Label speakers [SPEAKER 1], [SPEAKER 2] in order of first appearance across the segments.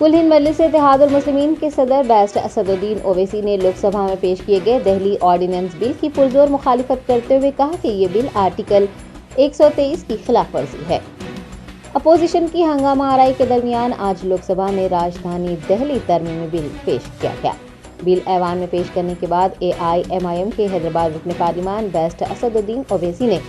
[SPEAKER 1] कुल हिंद मजलिस इत्तेहादुल मुस्लिमीन के सदर बैरिस्टर असदुद्दीन ओवैसी ने लोकसभा में पेश किए गए दहली ऑर्डिनेंस बिल की पुरजोर मुखालिफत करते हुए कहा कि ये बिल आर्टिकल 123 की खिलाफ वर्जी है। अपोजिशन की हंगामा आराई के दरमियान आज लोकसभा में राजधानी दिल्ली तरमीमी बिल पेश किया गया। बिल ऐवान में पेश करने के बाद AIMIM के हैदराबाद रुकन पार्लिमान बैरिस्टर असदुद्दीन ओवैसी ने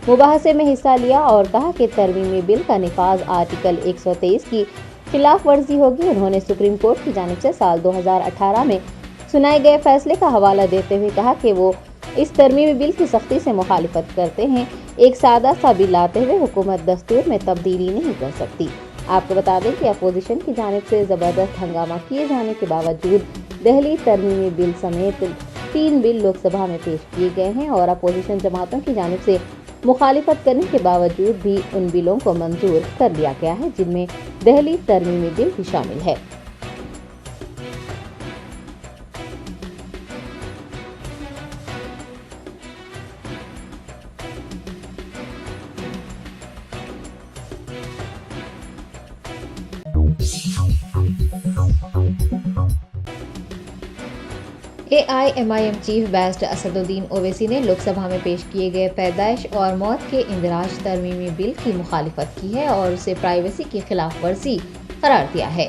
[SPEAKER 1] मुबाहसे में हिस्सा लिया और कहा कि तरमीमी बिल का निफाज आर्टिकल 123 की खिलाफ वर्जी होगी। उन्होंने सुप्रीम कोर्ट की जानिब से साल 2018 में सुनाए गए फैसले का हवाला देते हुए कहा कि वो इस तरमीमी बिल की सख्ती से मुखालिफत करते हैं। एक सादा सा बिल लाते हुए हुकूमत दस्तूर में तब्दीली नहीं कर सकती। आपको बता दें कि अपोजिशन की जानिब से जबरदस्त हंगामा किए जाने के बावजूद दिल्ली तरमीमी बिल समेत 3 बिल लोकसभा में पेश किए गए हैं और अपोजिशन जमातों की जानिब से मुखालिफत करने के बावजूद भी उन बिलों को मंजूर कर लिया गया है, जिनमें दिल्ली तरमीमी बिल भी शामिल है। AIMIM chief barrister Asaduddin Owaisi ने लोकसभा में पेश किए गए पैदाइश और मौत के इंदराज तरमीमी बिल की मुखालिफत की है और उसे प्राइवेसी की खिलाफ वर्जी करार दिया है।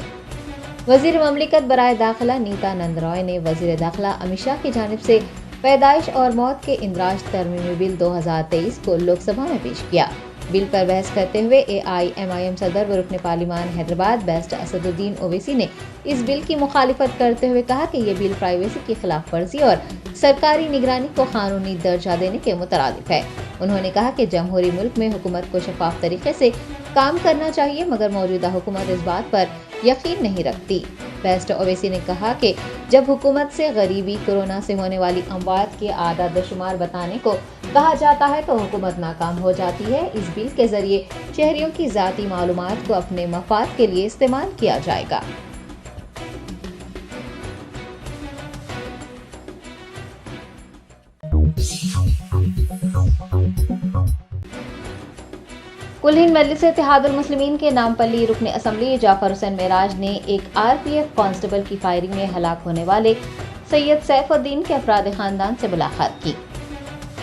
[SPEAKER 1] वजीर ममलिकत बराए दाखिला नीता नंद रॉय ने वजीर दाखिला अमित शाह की जानिब से पैदाइश और मौत के इंदराज तरमीमी बिल 2023 को लोकसभा में पेश किया। बिल पर बहस करते हुए AIMIM सदर व रुकन पार्लिमान हैदराबाद बैरिस्टर असदुद्दीन ओवैसी ने इस बिल की मुखालिफत करते हुए कहा कि ये बिल प्राइवेसी की खिलाफ वर्जी और सरकारी निगरानी को कानूनी दर्जा देने के मुतरादिफ है। उन्होंने कहा कि जमहूरी मुल्क में हुकूमत को शफाफ तरीके से काम करना चाहिए, मगर मौजूदा हुकूमत इस बात पर यकीन नहीं रखती। बैरिस्टर ओवैसी ने कहा कि जब हुकूमत से गरीबी, कोरोना से होने वाली अमवात के आदाद शुमार बताने को कहा जाता है तो हुकूमत नाकाम हो जाती है। इस बिल के जरिए शहरियों की जाती मालूमात को अपने मफाद के लिए इस्तेमाल किया जाएगा। कुल हिंद मजलिस इत्तेहादुल मुस्लिमीन के नामपल्ली रुकन असम्बली जाफर हुसैन मेराज ने एक RPF कांस्टेबल की फायरिंग में हलाक होने वाले सैयद सैफुद्दीन के अफराद खानदान से मुलाकात की।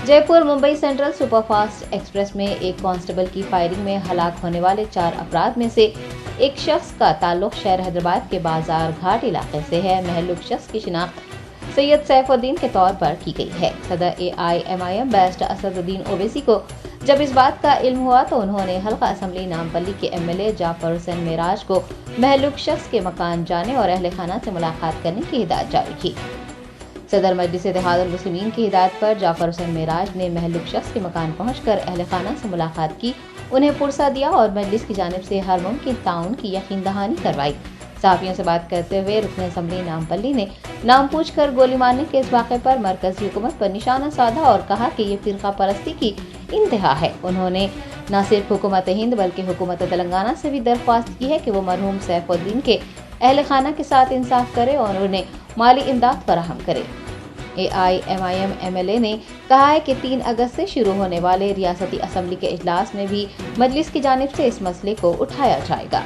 [SPEAKER 1] Jaipur Mumbai central superfast express में एक कांस्टेबल की फायरिंग में हलाक होने वाले 4 अफराद में से एक शख्स का ताल्लुक शहर हैदराबाद के बाजार घाट इलाके से है। महलूक शख्स की शिनाख्त सैयद सैफुद्दीन के तौर पर की गई है। सदर AIMIM बैरिस्टर असदुद्दीन ओवैसी को जब इस बात का इल्म हुआ तो उन्होंने हल्का असम्बली नामपल्ली के MLA जाफर हुसैन मेराज को महलूक शख्स के मकान जाने और अहले खाना से मुलाकात करने की हिदायत जारी की। सदर मजलिस इत्तेहादुल मुस्लिमीन की हिदायत पर जाफर हुसैन मेराज ने महलूक शख्स के मकान पहुंचकर अहले खाना से मुलाकात की, उन्हें पुरसा दिया और मजलिस की जानिब से हर मुमकिन ताउन की यकीन दहानी करवाई। सहाफियों से बात करते हुए रुकन असम्बली नामपल्ली ने नाम पूछकर गोली मारने के इस वाक़े पर मरकज़ी हुकूमत पर निशाना साधा और कहा कि ये फिरका परस्ती की इंतहा है। उन्होंने न सिर्फ हुकूमत हिंद बल्कि हुकूमत तेलंगाना से भी दरख्वास्त की है कि वो मरहूम सैफुद्दीन के अहले खाना के साथ इंसाफ करे और उन्हें माली इमदाद फराहम करे। AIMIM MLA ने कहा है कि 3 अगस्त से शुरू होने वाले रियासती असम्बली के इजलास में भी मजलिस की जानिब से इस मसले को उठाया जाएगा।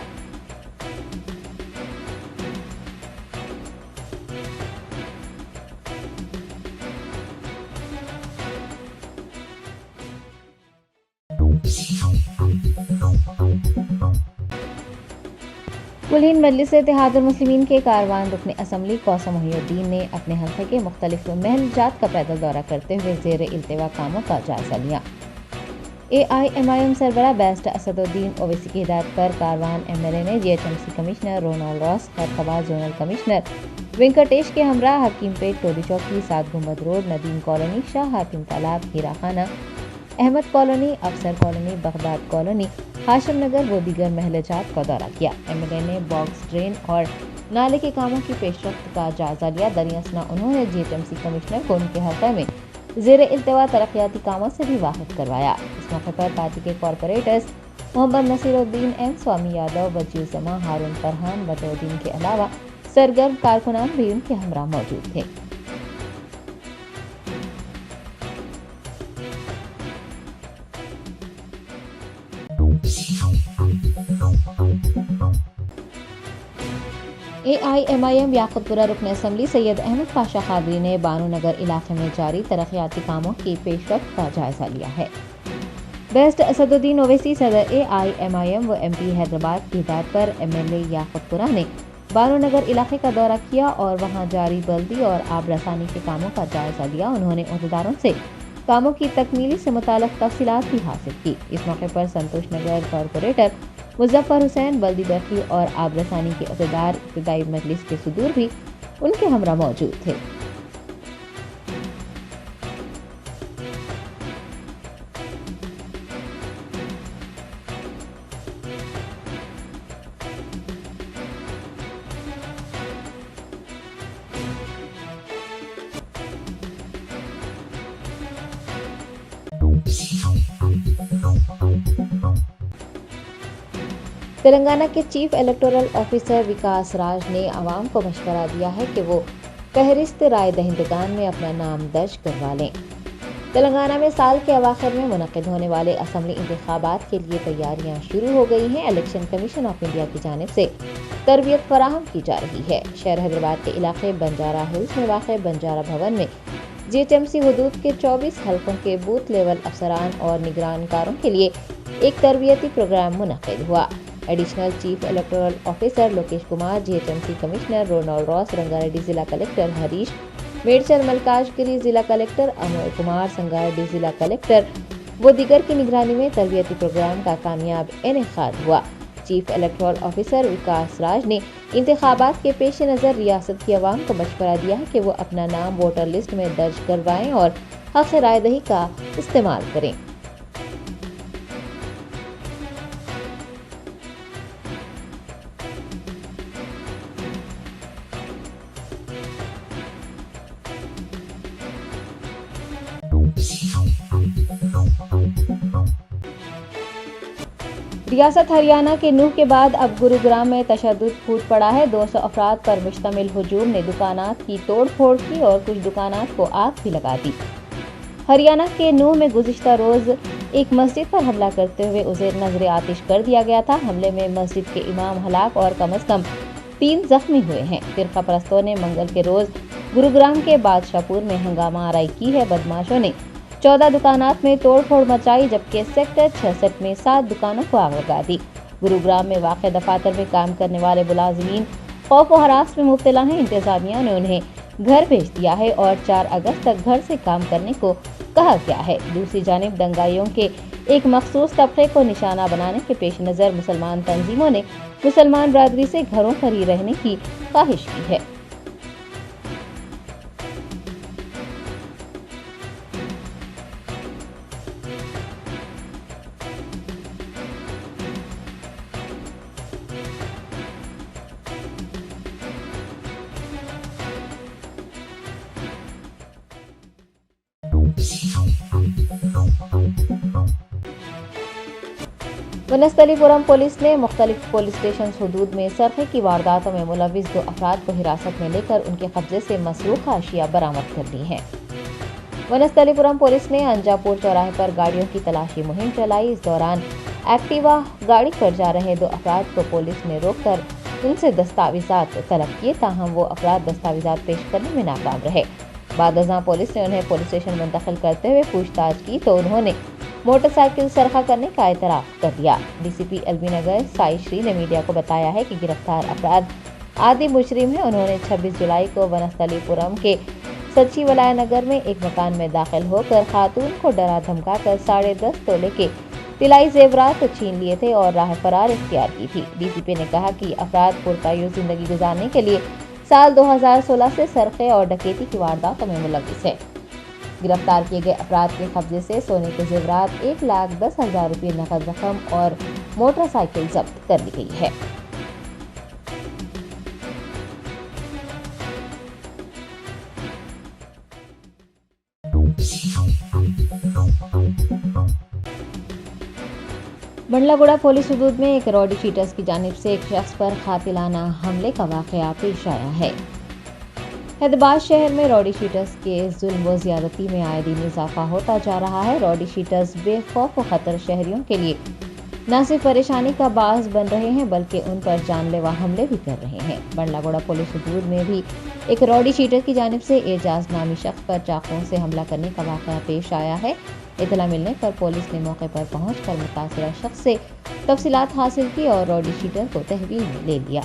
[SPEAKER 1] कुल हिंद मजलिस इत्तेहादुल मुस्लिमीन के कारवान रुकन असम्बली कौसम मोहिउद्दीन ने अपने हल्के के मुख्तलिफ महलजात का पैदल दौरा करते हुए ज़ेर इल्तिवा कामों का जायजा लिया। AIMIM सरबराह बैरिस्टर असदुद्दीन ओवैसी की हिदायत पर कारवान MLA ने GHMC commissioner Ronald Ross, Khairatabad zonal commissioner Venkatesh के हमरा Hakimpet, Toli Chowki, 7 Gumbad road, Nadeem colony, Shah Hatim Talab, Heera Khana, Ahmed colony, Afsar colony, Baghdad colony, Hashim Nagar व दीगर महलजात का दौरा किया। MLA ने बॉक्स ड्रेन और नाले के कामों की पेशरफ्त का जायजा लिया। दरियासना उन्होंने GHMC कमिश्नर को उनके हल्के में ज़ेर इल्तिवा तरक्याती कामों से भी वाकिफ करवाया। इस मौके पर पार्टी के कॉरपोरेटर्स मोहम्मद नसीरुद्दीन M, स्वामी यादव, वजीर जमा, हारून फरहान, बदरुद्दीन के अलावा सरगर्म कारकुनान भी उनके हमरा मौजूद थे। AIMIM याकुतपुरा रुकन असम्बली सैयद अहमद पाशा कादरी ने बानो नगर इलाके में जारी तरक्याती कामों की पेशरफ्त का जायजा लिया है। बेस्ट असदुद्दीन ओवैसी सदर AIMIM व MP हैदराबाद की हिदायत पर MLA याकुतपुरा ने बानो नगर इलाके का दौरा किया और वहां जारी बल्दी और आब रसानी के कामों का जायजा लिया। उन्होंने अहदेदारों से कामों की तकमीली से मुताल्लिक़ तफसीलात भी हासिल की। इस मौके पर संतोष नगर कॉरपोरेटर मुजफ्फर हुसैन, बल्दी बरकी और आब रसानी के अहदेदार, इब्तिदाई मजलिस के सदूर भी उनके हमरा मौजूद थे। तेलंगाना के चीफ इलेक्टोरल ऑफिसर विकास राज ने आवाम को मशवरा दिया है कि वो फहरिस्त राय दहिंदगान में अपना नाम दर्ज करवा लें। तेलंगाना में साल के अवाखिर में मुनक्किद होने वाले असम्बली इंतखाबात के लिए तैयारियां शुरू हो गई हैं। इलेक्शन कमीशन ऑफ इंडिया की जानिब से तरबियत फराहम की जा रही है। शहर हैदराबाद के इलाके बंजारा हिल्स में वाक़ बंजारा भवन में GHMC हुदूद के 24 हल्कों के बूथ लेवल अफसरान और निगरानकारों के लिए एक तरबियती प्रोग्राम मुनक्किद हुआ। Additional chief electoral officer Lokesh Kumar, GHMC commissioner Ronald Ross, Rangareddy जिला कलेक्टर हरीश, मेडचल मलकाजगिरी जिला कलेक्टर अमोय कुमार, संगारेड्डी जिला कलेक्टर व दीगर की निगरानी में तरबियती प्रोग्राम का कामयाब इनेकाद हुआ। चीफ इलेक्टोरल ऑफिसर विकास राज ने इंतखाबात के पेश नज़र रियासत की आवाम को मशवरा दिया है कि वो अपना नाम वोटर लिस्ट में दर्ज करवाएं और हक़ राय दही का इस्तेमाल करें। रियासत हरियाणा के नूह के बाद अब गुरुग्राम में तशद्दुद फूट पड़ा है। 200 अफराद पर मुश्तमिल हुजूम ने दुकानात की तोड़ फोड़ की और कुछ दुकानात को आग भी लगा दी। हरियाणा के नूह में गुज़िश्ता रोज एक मस्जिद पर हमला करते हुए उसे नजर आतिश कर दिया गया था। हमले में मस्जिद के इमाम हलाक और कम से कम 3 जख्मी हुए हैं। फिरका परस्तों ने मंगल के रोज गुरुग्राम के बादशाहपुर में हंगामा आराई की है। बदमाशों ने 14 दुकानात में तोड़फोड़ मचाई, जबकि सेक्टर 66 में 7 दुकानों को आग लगा दी। गुरुग्राम में वाक़ दफातर में काम करने वाले मुलाजिमीन खौफ व हरास में मुब्तला हैं। इंतजामिया ने उन्हें घर भेज दिया है और 4 अगस्त तक घर से काम करने को कहा गया है। दूसरी जानिब दंगाइयों के एक मखसूस तबके को निशाना बनाने के पेश नज़र मुसलमान तंजीमों ने मुसलमान बरादरी से घरों पर ही रहने की ख्वाहिश की है। वनस्थलीपुरम पुलिस ने मुख्तलिफ पुलिस स्टेशन हुदूद में सरक़े की वारदातों में मुलविस 2 अफराद को हिरासत में लेकर उनके कब्जे से मसरूक़ा अशिया बरामद कर ली हैं। वनस्थलीपुरम पुलिस ने अंजापुर चौराहे पर गाड़ियों की तलाशी मुहिम चलाई। इस दौरान एक्टिवा गाड़ी पर जा रहे 2 अफराद को पुलिस ने रोककर उनसे दस्तावेजात तलब किए, ताहम वो अफराद दस्तावेजात पेश करने में नाकाम रहे। बाद अज़ां पुलिस ने उन्हें पुलिस स्टेशन मुंतकिल करते हुए पूछताछ की तो उन्होंने मोटरसाइकिल सरखा करने का एतराफ़ कर दिया। DCP LB नगर साई श्री ने मीडिया को बताया है कि गिरफ्तार अफराद आदि मुजरिम हैं। उन्होंने 26 जुलाई को वनस्थलीपुरम के सचिवालय नगर में एक मकान में दाखिल होकर खातून को डरा धमका कर 10.5 तोले के तिलाई जेवरात छीन लिए थे और राह फरार इख्तियार की थी। DCP ने कहा कि अफराद पुरतायूं जिंदगी गुजारने के लिए साल 2016 से सरक़े और डकैती की वारदातों में मुलविस है। गिरफ्तार किए गए अफराद के कब्जे से सोने के जेवरात, 1,10,000 रुपये नकद रकम और मोटरसाइकिल जब्त कर ली गई है। बंडलागुड़ा पुलिस हुदूद में एक रॉडी शीटर्स की जानिब से एक शख्स पर कातिलाना हमले का वाक़या पेश आया है। हैदराबाद शहर में रॉडी शीटर्स के जुल्म व ज़्यादती में आए दिन इजाफा होता जा रहा है। रॉडी शीटर्स बेखौफ व खतर शहरियों के लिए نہ صرف پریشانی کا باعث بن رہے ہیں بلکہ ان پر جان لیوا حملے بھی کر رہے ہیں۔ بنڈلا گوڑا پولیس حدود میں بھی ایک راؤڈی شیٹر کی جانب سے اعجاز نامی شخص پر چاقوؤں سے حملہ کرنے کا واقعہ پیش آیا ہے۔ اطلاع ملنے پر پولیس نے موقع پر پہنچ کر متاثرہ شخص سے تفصیلات حاصل کی اور راؤڈی شیٹر کو تحویل میں لے لیا۔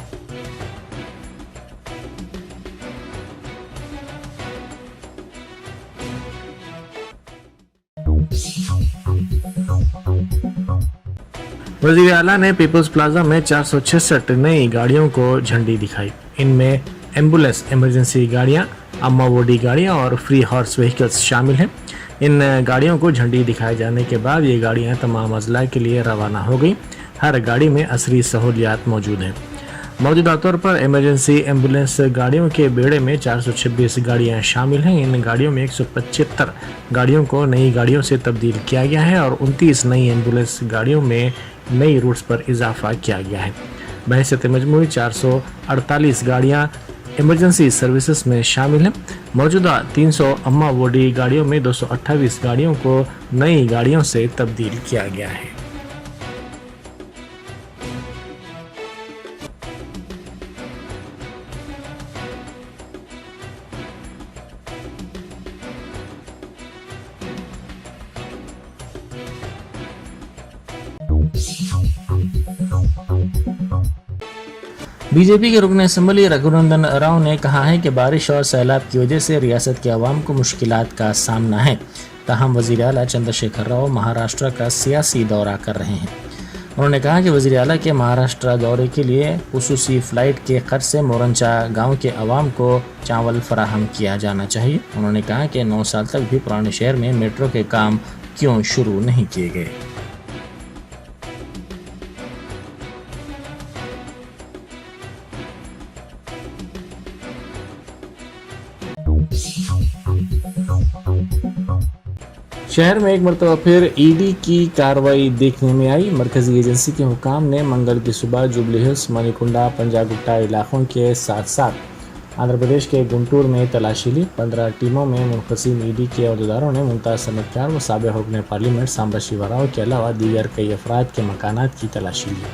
[SPEAKER 2] وزیر اعلیٰ نے پیپلز پلازا میں 466 نئی گاڑیوں کو جھنڈی دکھائی۔ ان میں ایمبولینس، ایمرجنسی گاڑیاں، اما ووڈی گاڑیاں اور فری ہارس وہیکلز شامل ہیں۔ ان گاڑیوں کو جھنڈی دکھائے جانے کے بعد یہ گاڑیاں تمام اضلاع کے لیے روانہ ہو گئیں۔ ہر گاڑی میں عصری سہولیات موجود ہیں۔ موجودہ طور پر ایمرجنسی ایمبولینس گاڑیوں کے بیڑے میں 426 گاڑیاں شامل ہیں۔ ان گاڑیوں میں 175 گاڑیوں کو نئی گاڑیوں سے تبدیل کیا گیا ہے اور 29 نئی ایمبولینس گاڑیوں میں نئی روٹس پر اضافہ کیا گیا ہے۔ بحیثیت مجموعی 448 گاڑیاں ایمرجنسی سروسز میں شامل ہیں۔ موجودہ 300 اما ووڈی گاڑیوں میں 228 گاڑیوں کو نئی گاڑیوں سے تبدیل کیا گیا ہے۔ بی جے پی کے رکن اسمبلی رگھونندن راؤ نے کہا ہے کہ بارش اور سیلاب کی وجہ سے ریاست کے عوام کو مشکلات کا سامنا ہے۔ تاہم وزیر اعلیٰ چندر شیکھر راؤ مہاراشٹر کا سیاسی دورہ کر رہے ہیں۔ انہوں نے کہا کہ وزیر اعلیٰ کے مہاراشٹر دورے کے لیے خصوصی فلائٹ کے خرچ سے مورنچا گاؤں کے عوام کو چاول فراہم کیا جانا چاہیے۔ انہوں نے کہا کہ 9 سال تک بھی پرانے شہر میں میٹرو کے کام کیوں شروع نہیں کیے گئے۔ شہر میں ایک مرتبہ پھر ای ڈی کی کارروائی دیکھنے میں آئی۔ مرکزی ایجنسی کے حکام نے منگل کی صبح جوبلی ہلز، منی کنڈا، پنجاگٹا علاقوں کے ساتھ ساتھ آندھرا پردیش کے گنٹور میں تلاشی لی۔ 15 ٹیموں میں منقسم ای ڈی کے عہدیداروں نے ممتاز صنعتکار و سابق رکن پارلیمنٹ سامبا شیوا راؤ کے علاوہ دیگر کئی افراد کے مکانات کی تلاشی لی۔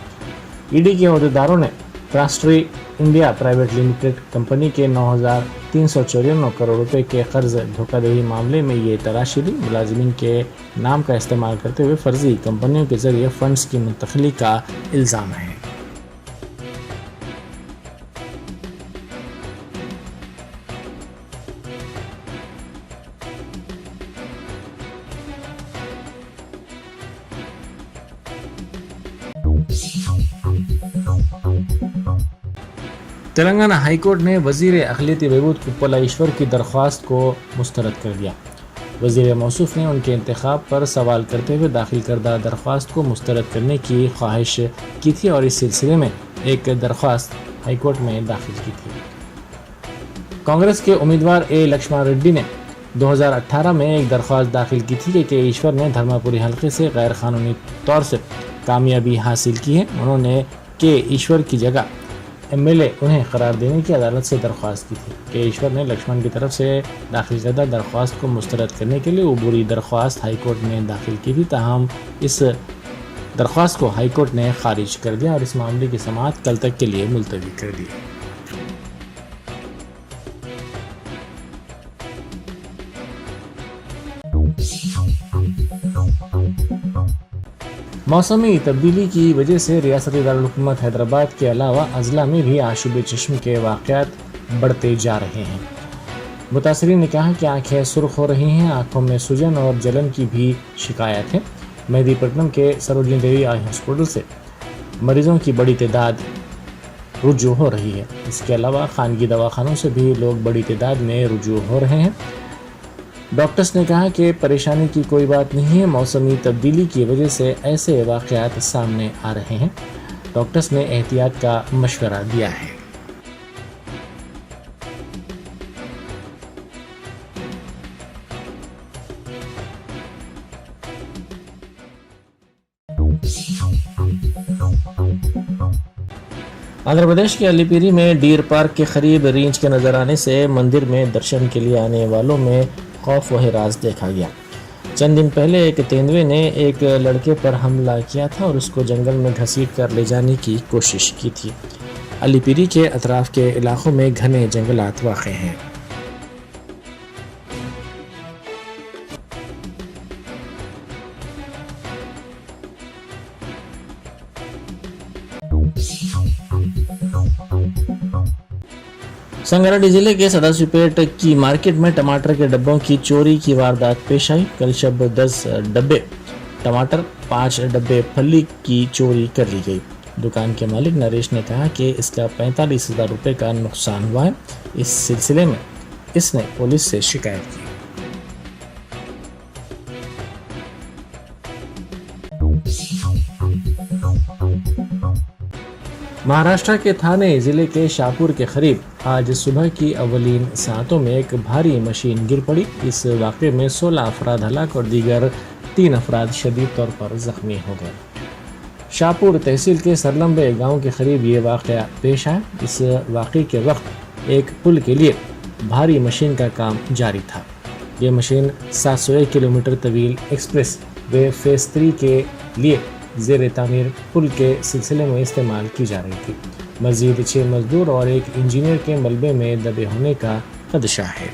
[SPEAKER 2] ای ڈی کے عہدیداروں نے ٹرانسٹری انڈیا پرائیویٹ لمیٹڈ کمپنی کے 9,394 کروڑ روپے کے قرض دھوکہ دہی معاملے میں یہ تلاشی لی۔ ملازمین کے نام کا استعمال کرتے ہوئے فرضی کمپنیوں کے ذریعے فنڈز کی منتقلی کا الزام ہے۔ تلنگانہ ہائی کورٹ نے وزیر اقلیتی بہبود کپلا ایشور کی درخواست کو مسترد کر دیا۔ وزیر موصوف نے ان کے انتخاب پر سوال کرتے ہوئے داخل کردہ درخواست کو مسترد کرنے کی خواہش کی تھی اور اس سلسلے میں ایک درخواست ہائی کورٹ میں داخل کی تھی۔ کانگریس کے امیدوار اے لکشمن ریڈی نے 2018 میں ایک درخواست داخل کی تھی کہ ایشور نے دھرماپوری حلقے سے غیر قانونی طور سے کامیابی حاصل کی ہے۔ انہوں نے کہ ایشور کی جگہ ایم ایل اے انہیں قرار دینے کی عدالت سے درخواست کی تھی کہ ایشور نے لکشمن کی طرف سے داخل کردہ درخواست کو مسترد کرنے کے لیے عبوری درخواست ہائی کورٹ میں داخل کی تھی، تاہم اس درخواست کو ہائی کورٹ نے خارج کر دیا اور اس معاملے کی سماعت کل تک کے لیے ملتوی کر دی۔ موسمی تبدیلی کی وجہ سے ریاستی دارالحکومت حیدرآباد کے علاوہ اضلاع میں بھی آشوب چشم کے واقعات بڑھتے جا رہے ہیں۔ متاثرین نے کہا کہ آنکھیں سرخ ہو رہی ہیں، آنکھوں میں سوجن اور جلن کی بھی شکایت ہے۔ مہدی پٹنم کے سروجنی دیوی آئی ہاسپٹل سے مریضوں کی بڑی تعداد رجوع ہو رہی ہے۔ اس کے علاوہ خانگی دواخانوں سے بھی لوگ بڑی تعداد میں رجوع ہو رہے ہیں۔ ڈاکٹرز نے کہا کہ پریشانی کی کوئی بات نہیں ہے، موسمی تبدیلی کی وجہ سے ایسے واقعات سامنے آ رہے ہیں۔ ڈاکٹرز نے احتیاط کا مشورہ دیا ہے۔ آندھرا پردیش کے علی پیری میں ڈیر پارک کے قریب ریچھ کے نظر آنے سے مندر میں درشن کے لیے آنے والوں میں خوف و ہراس دیکھا گیا۔ چند دن پہلے ایک تیندوے نے ایک لڑکے پر حملہ کیا تھا اور اس کو جنگل میں گھسیٹ کر لے جانے کی کوشش کی تھی۔ علی پیری کے اطراف کے علاقوں میں گھنے جنگلات واقع ہیں۔ سنگاریڈی ضلع کے سداسو پیٹ کی مارکیٹ میں ٹماٹر کے ڈبوں کی چوری کی واردات پیش آئی۔ کل شب 10 ڈبے ٹماٹر 5 ڈبے پھلی کی چوری کر لی گئی۔ دکان کے مالک نریش نے کہا کہ اس کا 45,000 روپے کا نقصان ہوا ہے۔ اس سلسلے میں اس نے پولیس سے شکایت کی۔ مہاراشٹر کے تھانے ضلع کے شاپور کے قریب آج صبح کی اولین ساعتوں میں ایک بھاری مشین گر پڑی۔ اس واقعے میں 16 افراد ہلاک اور دیگر 3 افراد شدید طور پر زخمی ہو گئے۔ شاپور تحصیل کے سرلمبے گاؤں کے قریب یہ واقعہ پیش آیا۔ اس واقعے کے وقت ایک پل کے لیے بھاری مشین کا کام جاری تھا۔ یہ مشین 701 کلومیٹر طویل ایکسپریس وے فیز 3 کے لیے زیر تعمیر پل کے سلسلے میں استعمال کی جا رہی تھی۔ مزید 6 مزدور اور ایک انجینئر کے ملبے میں دبے ہونے کا خدشہ ہے۔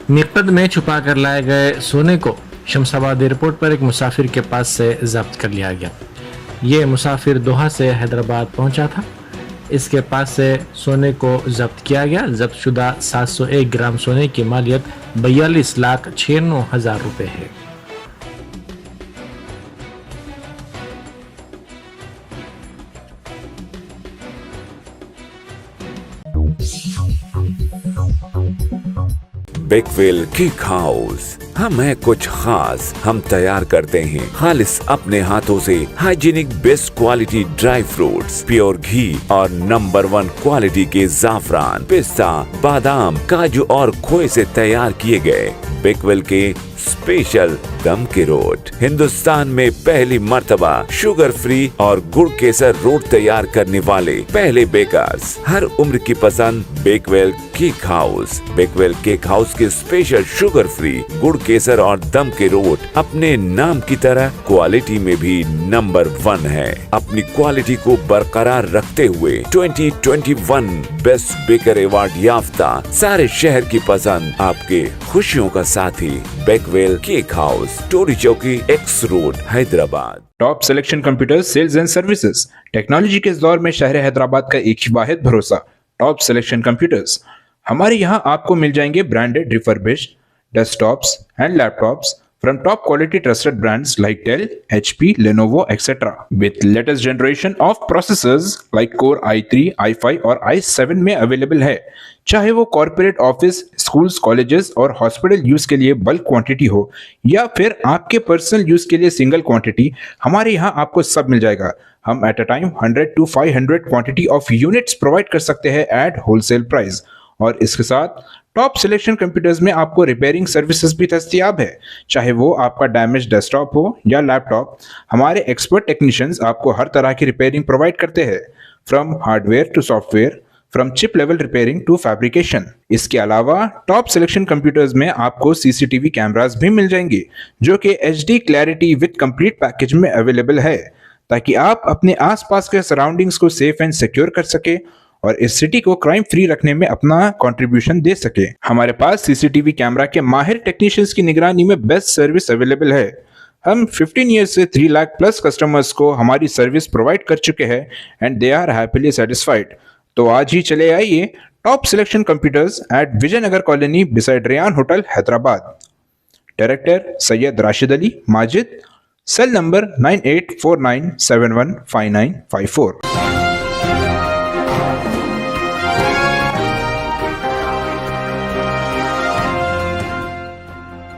[SPEAKER 2] مقد میں چھپا کر لائے گئے سونے کو شمس آباد ایئرپورٹ پر ایک مسافر کے پاس سے ضبط کر لیا گیا۔ یہ مسافر دوحہ سے حیدرآباد پہنچا تھا۔ اس کے پاس سے سونے کو ضبط کیا گیا۔ ضبط شدہ 701 گرام سونے کی مالیت 42,96,000 روپے ہے۔
[SPEAKER 3] بیکویل کیک ہاؤس، ہم ہیں کچھ خاص، ہم تیار کرتے ہیں خالص اپنے ہاتھوں سے hygienic best quality dry fruits, pure ghee اور نمبر 1 کوالٹی کے زعفران، پستہ، بادام، کاجو اور کھوئے سے تیار کیے گئے بیکویل کے اسپیشل دم کے روٹ۔ ہندوستان میں پہلی مرتبہ شوگر فری اور گڑ کیسر روٹ تیار کرنے والے پہلے بیکرز، ہر عمر کی پسند بیکویل کیک ہاؤس۔ بیکویل کیک ہاؤس کے اسپیشل شوگر فری گڑ کیسر اور دم کے روٹ اپنے نام کی طرح کوالٹی میں بھی نمبر 1 ہے۔ اپنی کوالٹی کو برقرار رکھتے ہوئے 2021 بیسٹ بیکر ایوارڈ یافتہ سارے شہر کی پسند، آپ کے خوشیوں کا ساتھی بیکویل cake house, Tolichowki, X road, Hyderabad.
[SPEAKER 4] Top selection computer sales and services, technology کے اس دور میں شہر حیدرآباد کا ایک واحد بھروسہ ٹاپ سلیکشن کمپیوٹرز۔ ہمارے یہاں آپ کو مل جائیں گے branded refurbished desktops and laptops from top quality trusted brands like Dell, HP, Lenovo, etc. with latest generation of processors like Core i3, i5 اور i7 میں اویلیبل ہے۔ چاہے وہ کارپوریٹ آفس، اسکولز، کالجز اور hospital use کے لیے بلک quantity ہو یا پھر آپ کے پرسنل یوز کے لیے سنگل کوانٹٹی، ہمارے یہاں آپ کو سب مل جائے گا۔ ہم at a time 100 to 500 quantity of units provide کر سکتے ہیں ایٹ ہول سیل پرائز، اور اس کے ساتھ ٹاپ سلیکشن کمپیوٹرز میں آپ کو ریپیئرنگ سروسز بھی دستیاب ہے۔ چاہے وہ آپ کا ڈیمیج ڈیسک ٹاپ ہو یا لیپ ٹاپ، ہمارے ایکسپرٹ ٹیکنیشینز آپ کو ہر طرح کی ریپیئرنگ پرووائڈ کرتے ہیں، from hardware to software, from chip level repairing to fabrication. اس کے علاوہ ٹاپ سلیکشن کمپیوٹرز میں آپ کو CCTV کیمراز بھی مل جائیں گے جو کہ HD clarity with complete package میں اویلیبل ہے، تاکہ آپ اپنے آس پاس کے سراؤنڈنگز کو سیف اینڈ سیکیور کر سکے اور اس سٹی کو کرائم فری رکھنے میں اپنا کنٹریبیوشن دے سکے۔ ہمارے پاس CCTV کیمرہ کے ماہر ٹیکنیشینز کی نگرانی میں بیسٹ سروس اویلیبل ہے۔ ہم 15 ایئرز سے 3 لاکھ پلس کسٹمرز کو ہماری سروس پرووائڈ کر چکے ہیں and they are happily satisfied. تو آج ہی چلے آئیے top selection computers at Vijay Nagar colony beside Ryan hotel, Hyderabad. Director Syed Rashid Ali Majid, cell number 9849715954۔